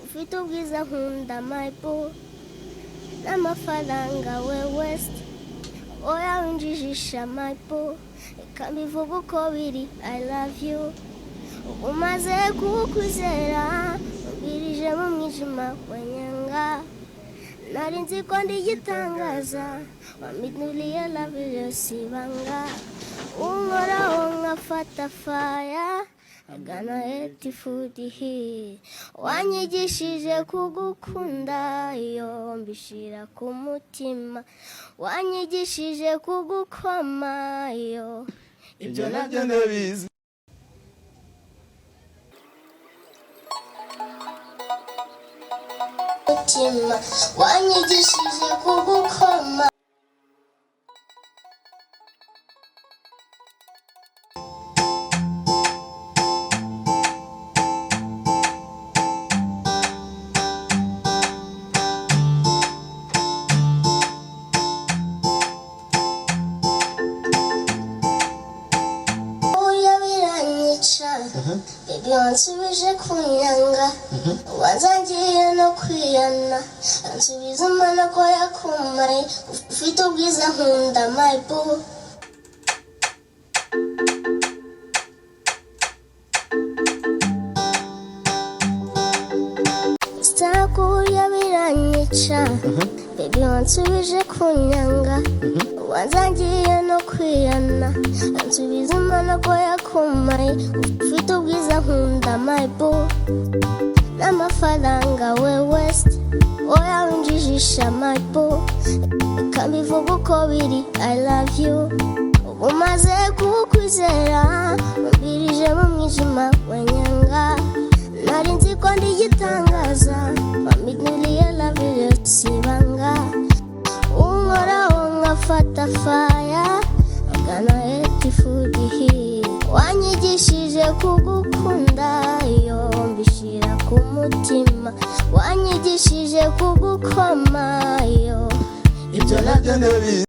ufite ubwiza nkunda my boo n'amafaranga we west oya winjijisha my boo reka mbivuga uko biri I love you umaze kukwizera mbirije mu mwijima wanyanga nari nzi ko ndi igitangaza wamidnuliye love yose ibanga unkoraho nkafata fire agana eti food he wanyigishije kugukunda iyo mbishira ku mutima wanyigishije kugukoma iyo ibyo nabyo ndabizi mutima wanyigishije kugukoma Baby wansubije kunyanga wanzangiye no kwiyana ansubiza umwana ko yakumaye ufite ubwiza nkunda my boo sitakuya biranyica baby wansubije kunyanga wanzangiye no kwiyana ansubiza umwana ko yakumaye ufite ubwiza nkunda my boo n'amafaranga we west oya winjijisha my boo reka mbivuga uko biri I love you umaze kukwizera mbirije mu mwijima wanyanga nari nzi ko ndi igitangaza wamidnuliye love yose ibanga unkoraho nkafata fire agana eti food he wanyigishije kugukunda iyo mbishira ku mutima wanyigishije kugukoma iyo ibyo nabyo ndabizi